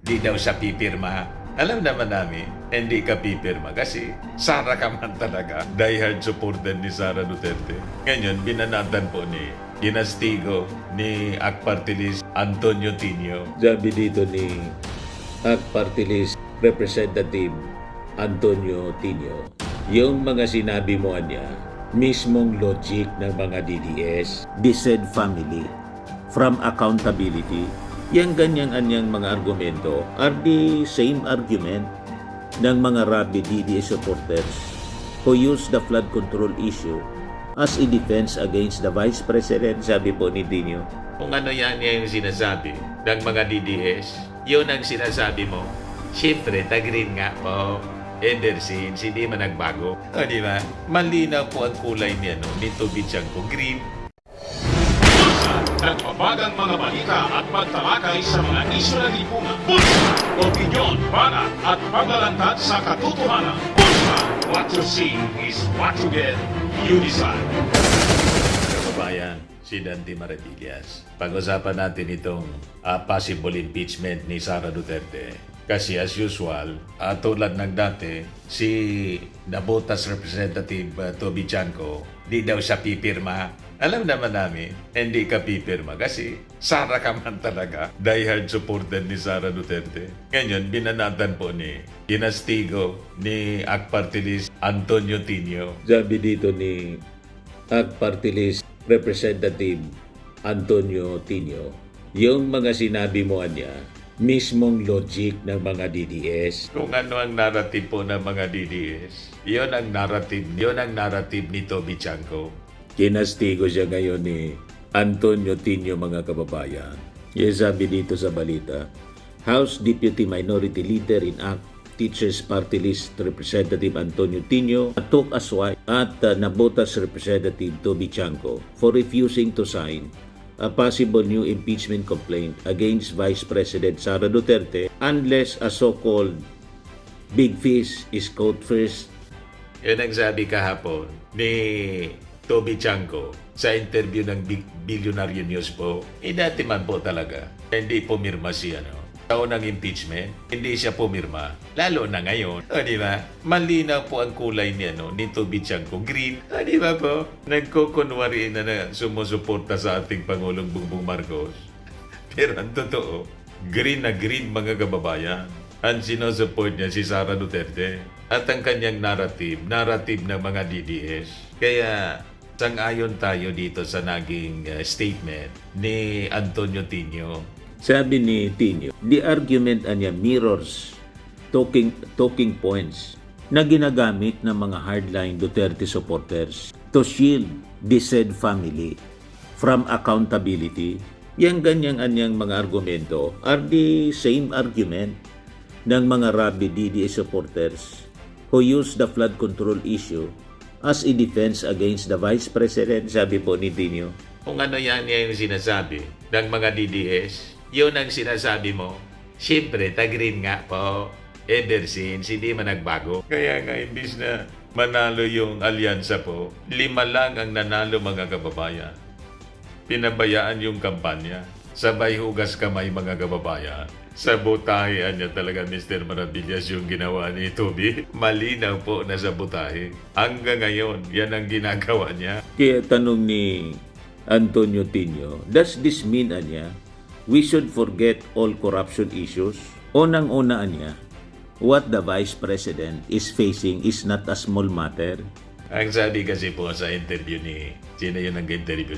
di daw siya pipirma. Alam naman namin, hindi ka pipirma kasi Sara ka man talaga. Diehard supporter ni Sara Duterte. Ngayon, binanatan po ni ginastigo ni Akpartilis Antonio Tinio. Sabi dito ni Akpartilis Representative Antonio Tinio, yung mga sinabi mo niya, mismong logic ng mga DDS, said family, from accountability, yang ganyang-anyang mga argumento are the same argument ng mga rabid DDS supporters who use the flood control issue as a defense against the Vice President, sabi po ni Dino. Kung ano yan yung sinasabi ng mga DDS, yun ang sinasabi mo. Siyempre, tag-green nga po. Ever since, hindi man nagbago. O, di ba? Malinaw po ang kulay niya, no? Nito bitsang ko, green. Nagbabagang mga balita at pagtalakay sa mga isyu ng lipunan. Bulsa! Opinyon, banat at paglalantad sa katotohanan. Bulsa! What you see is what you get. You decide. Kabayan, si Dante Maravillas. Pag-usapan natin itong possible impeachment ni Sara Duterte. Kasi as usual, tulad ng dati, si Nabotas Representative Toby Chanco, di daw siya pipirma. Alam naman namin, hindi ka pipirma kasi Sara ka man talaga. Diehard supporter ni Sara Duterte. Ngayon, binanatan po ni ginastigo ni Akpartilis Antonio Tinio. Sabi dito ni Akpartilis Representative Antonio Tinio, yung mga sinabi mo niya, mismong logic ng mga DDS. Kung ano ang narrative po ng mga DDS, yon ang narrative ni Toby Chanco. Kinastigo siya ngayon ni Antonio Tinio, mga kababayan. Yung sabi dito sa balita, House Deputy Minority Leader in ACT Teachers Party List Representative Antonio Tinio took a swipe at Nabotas Representative Toby Chanco for refusing to sign a possible new impeachment complaint against Vice President Sara Duterte unless a so-called big fish is caught first. Yan ang sabi kahapon ni Toby Chanco sa interview ng Billionaire News po. Dati man po talaga, hindi pumirma siya, taon ng impeachment, hindi siya pumirma. Lalo na ngayon. O, di ba? Malinaw po ang kulay niya, ni Toby Chanco. Green. O, di ba po? Nagkukunwari na sumusuporta sa ating Pangulong Bongbong Marcos. Pero ang totoo, green na green, mga kababayan. Ang sinusupport niya si Sara Duterte. At ang kanyang narrative ng mga DDS. Kaya, sang-ayon tayo dito sa naging statement ni Antonio Tinio. Sabi ni Tinio, the argument niya mirrors talking points na ginagamit ng mga hardline Duterte supporters to shield the said family from accountability. Yang ganyang-anyang mga argumento are the same argument ng mga rabid DDS supporters who use the flood control issue as a defense against the Vice President, sabi po ni Tinio. Kung ano yan yung sinasabi ng mga DDS, yun ang sinasabi mo. Siyempre, tag-green nga po. Ever since, hindi man nagbago. Kaya nga, imbis na manalo yung alyansa po, 5 lang ang nanalo, mga kababayan. Pinabayaan yung kampanya. Sabay hugas kamay, mga kababayan. Sabotahean niya talaga, Mr. Maravillas, yung ginawa ni Toby. Malinaw po na sabotahe. Hanggang ngayon, yan ang ginagawa niya. Kaya tanong ni Antonio Tinio, does this mean niya, we should forget all corruption issues? Unang-una niya, what the Vice President is facing is not a small matter. Ang sabi kasi po sa interview ni, sino yun nag-interview?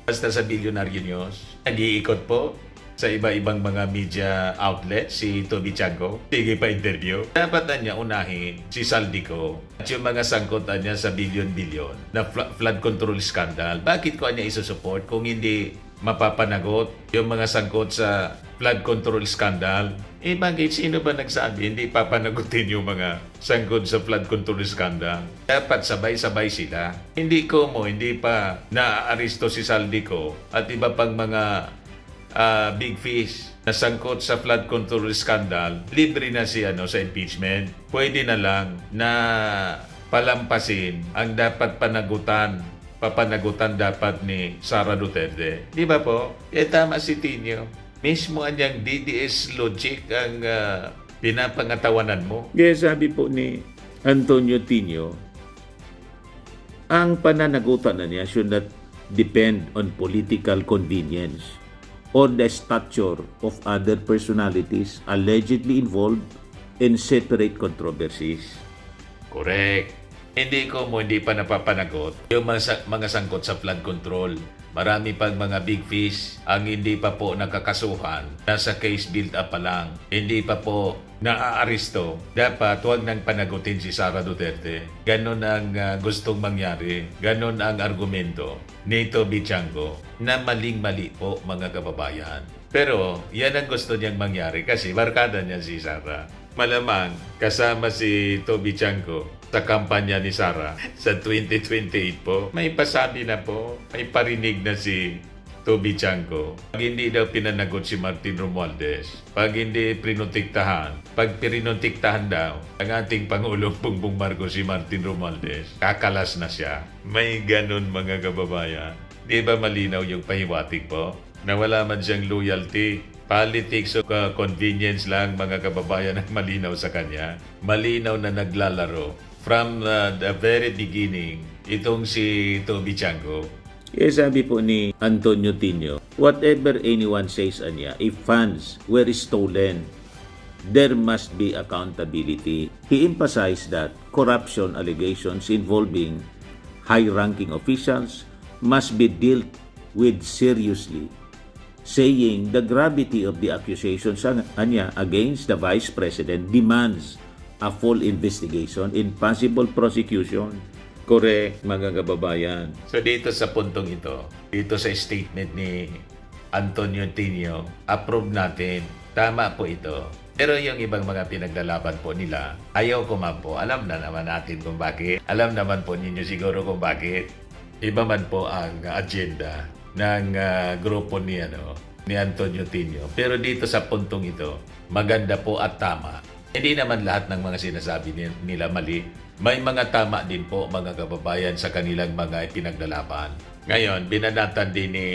Basta sa Billionaire News, nag-iikot po sa iba-ibang mga media outlet, si Toby Chanco. Sige pa interview. Dapat na niya unahin si Saldico at yung mga sangkutan niya sa billion-billion na flood control scandal. Bakit ko niya isusupport kung hindi mapapanagot yung mga sangkot sa flood control scandal? Bakit sino ba nagsabi hindi papanagutin yung mga sangkot sa flood control scandal? Dapat sabay-sabay sila. Hindi pa naaaresto si Saldico at iba pang mga big fish na sangkot sa flood control scandal, libre na siya sa impeachment. Pwede na lang na palampasin ang dapat papanagutan dapat ni Sara Duterte. Di ba po? Tama si Tinio. Mismo anyang DDS logic ang pinapangatawanan mo. Kaya sabi po ni Antonio Tino, ang pananagutan na niya should not depend on political convenience or the stature of other personalities allegedly involved in separate controversies. Correct. Hindi pa napapanagot yung mga sangkot sa flood control. Marami pang mga big fish ang hindi pa po nakakasuhan. Nasa case build up pa lang. Hindi pa po naaaresto. Dapat huwag nang panagutin si Sara Duterte. Ganon ang gustong mangyari. Ganon ang argumento ni Toby Chango na maling-mali po mga kababayan. Pero yan ang gusto niyang mangyari kasi barkada niya si Sara. Malamang kasama si Toby Chango sa kampanya ni Sara sa 2028 po. May pasabi na po, may parinig na si Toby Chango. Pag hindi daw pinanagot si Martin Romualdez, pag hindi pag pinutiktahan daw ang ating Pangulong Bongbong Marcos si Martin Romualdez, kakalas na siya. May ganun mga kababayan. Di ba malinaw yung pahiwatig po? Na wala man siyang loyalty. Politics o convenience lang mga kababayan ang malinaw sa kanya. Malinaw na naglalaro. From the very beginning, itong si Toby Chango. Kaya sabi po ni Antonio Tino, whatever anyone says anya, if funds were stolen, there must be accountability. He emphasized that corruption allegations involving high-ranking officials must be dealt with seriously, saying the gravity of the accusations anya against the Vice President demands a full investigation and possible prosecution. Correct, mga kababayan. So dito sa puntong ito, dito sa statement ni Antonio Tino, approve natin. Tama po ito. Pero yung ibang mga pinaglalaban po nila, ayaw ko man po. Alam na naman natin kung bakit. Alam naman po ninyo siguro kung bakit. Iba man po ang agenda ng grupo ni Antonio Tino. Pero dito sa puntong ito, maganda po at tama. Hindi naman lahat ng mga sinasabi nila mali. May mga tama din po mga kababayan sa kanilang mga ipinaglalaban. Ngayon, binanatan din ni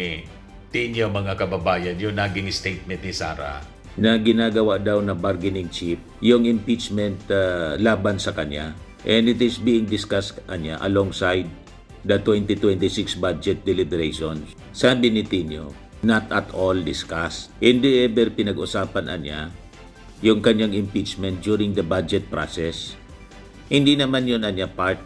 Tino mga kababayan yung naging statement ni Sara Na ginagawa daw na bargaining chip yung impeachment laban sa kanya. And it is being discussed kanya alongside the 2026 budget deliberations. Sabi ni Tino, not at all discussed. Hindi ever pinag-usapan niya yung kanyang impeachment during the budget process. Hindi naman yun anya part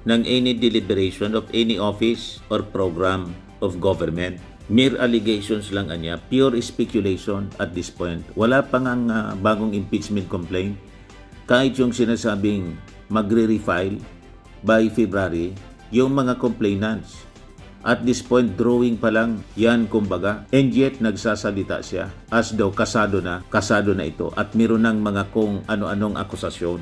ng any deliberation of any office or program of government. Mere allegations lang anya, pure speculation at this point. Wala pa nga bagong impeachment complaint. Kahit yung sinasabing magre-refile by February, yung mga complainants. At this point, drawing pa lang yan kumbaga. And yet, nagsasalita siya as daw kasado na ito at meron ng mga kung ano-anong akusasyon.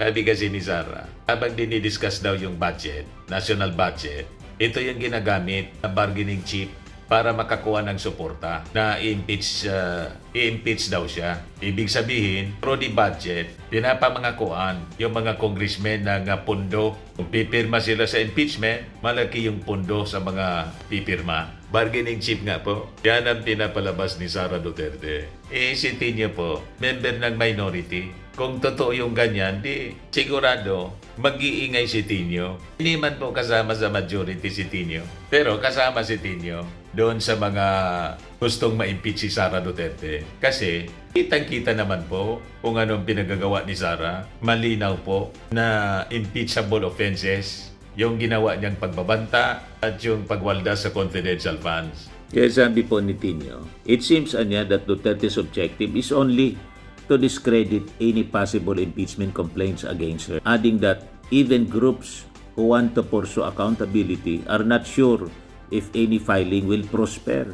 Sabi kasi ni Sara, habang dinidiscuss daw yung budget, national budget, ito yung ginagamit na bargaining chip para makakuha ng suporta na i-impeach daw siya. Ibig sabihin, through the budget, pinapamangakuan yung mga congressmen ng pondo. Kung pipirma sila sa impeachment, malaki yung pondo sa mga pipirma. Bargaining chip nga po. Yan ang pinapalabas ni Sara Duterte. Iisitin niyo po, member ng minority. Kung totoo yung ganyan, di sigurado mag-iingay si Tino. Hindi man po kasama sa majority si Tino. Pero kasama si Tino doon sa mga gustong ma-impeach si Sara Duterte. Kasi kitang-kita naman po kung anong pinagagawa ni Sara. Malinaw po na impeachable offenses yung ginawa niyang pagbabanta at yung pagwalda sa confidential funds. Kaya sabi po ni Tino, it seems anya that Duterte's objective is only to discredit any possible impeachment complaints against her, adding that even groups who want to pursue accountability are not sure if any filing will prosper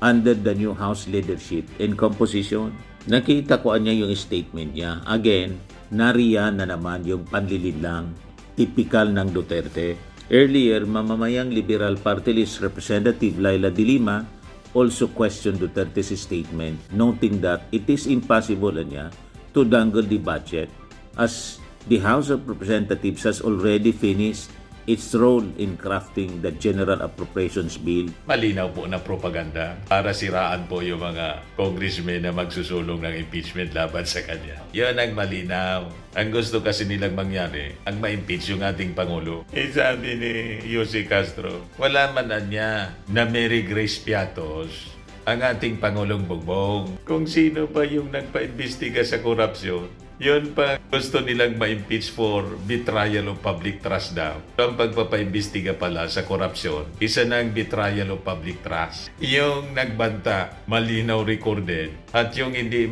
under the new House leadership and composition. Nakita ko niya yung statement niya. Again, nariyan na naman yung panlilidlang typical ng Duterte. Earlier, mamamayang Liberal Party List Representative Laila de Lima also questioned Duterte's statement, noting that it is impossible niya to dangle the budget as the House of Representatives has already finished its role in crafting the General Appropriations Bill. Malinaw po na propaganda para siraan po yung mga congressmen na magsusulong ng impeachment laban sa kanya. Yan ang malinaw. Ang gusto kasi nilang mangyari, ang ma-impeach yung ating Pangulo. Sabi ni Jose Castro, wala man na niya na Mary Grace Piatos ang ating Pangulong Bongbong. Kung sino pa yung nagpa-imbestiga sa korupsyon, yun pa gusto nilang ma-impeach for betrayal of public trust daw. Ang pagpapaimbestiga pala sa korupsyon, isa ng betrayal of public trust. Yung nagbanta, malinaw recorded, at yung hindi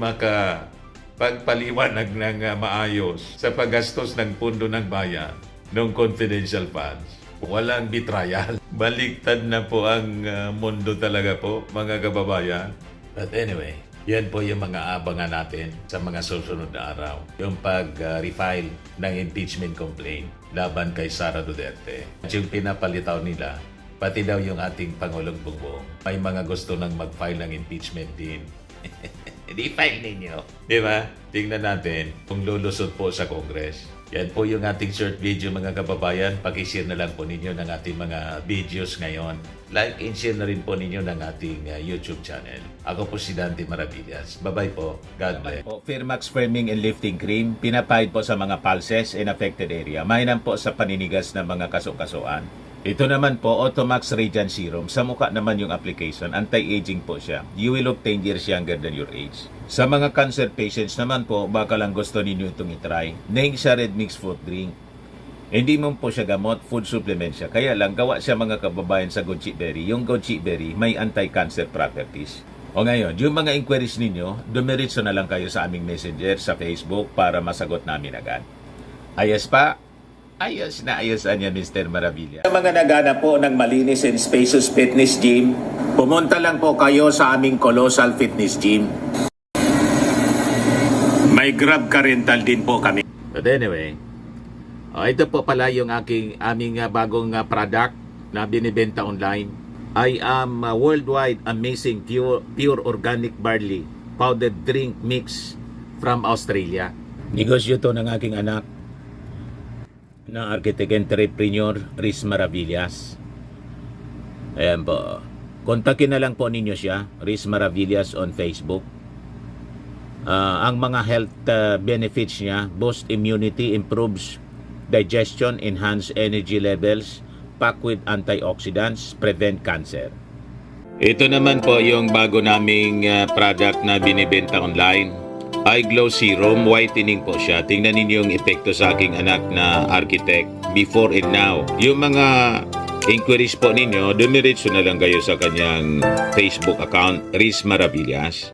pagpaliwanag ng maayos sa paggastos ng pundo ng bayan ng confidential funds. Walang betrayal. Baliktad na po ang mundo talaga po, mga kababayan. But anyway, yan po yung mga abangan natin sa mga susunod na araw. Yung pag-refile ng impeachment complaint laban kay Sara Duterte. At yung pinapalitaw nila, pati daw yung ating Pangulong Bongbong, may mga gusto nang mag-file ng impeachment din. Di-file ninyo. Di ba? Tingnan natin kung lulusot po sa Congress. Yan po yung ating short video, mga kababayan. Pakishare na lang po ninyo ng ating mga videos ngayon. Like and share na rin po ninyo ng ating YouTube channel. Ako po si Dante Maravillas. Bye-bye po. God bless. Firmax Firming and Lifting Cream, pinapahid po sa mga pulses in affected area. Mainam po sa paninigas ng mga kasukasuan. Ito naman po, Automax Radiant Serum. Sa mukha naman yung application, anti-aging po siya. You will look 10 years younger than your age. Sa mga cancer patients naman po, baka lang gusto ninyo itong itry. Ning siya red mix fruit drink. Hindi mo po siya gamot, food supplement siya. Kaya lang, gawa siya mga kababayan sa goji berry. Yung goji berry may anti-cancer properties. O ngayon, yung mga inquiries ninyo, dumiritso na lang kayo sa aming messenger sa Facebook para masagot namin agad. Ayos pa? Ayos na ayos niya, Mr. Maravilla. Sa mga naghanap po ng malinis and spacious fitness gym, pumunta lang po kayo sa aming Colossal Fitness Gym. May Grab car rental din po kami. But anyway, ito po pala yung aming bagong product na binibenta online. I am worldwide amazing pure organic barley powdered drink mix from Australia. Negosyo to ng aking anak na architect entrepreneur Riz Maravillas. Ayan po. Kontakin na lang po ninyo siya, Riz Maravillas on Facebook. Ang mga health benefits niya, boost immunity, improves digestion, enhance energy levels, packed with antioxidants, prevent cancer. Ito naman po yung bago naming product na binibenta online. Eye Glow Serum, whitening po siya. Tingnan ninyo yung epekto sa aking anak na architect before and now. Yung mga inquiries po ninyo, dumiretso na lang kayo sa kanyang Facebook account, Riz Maravillas.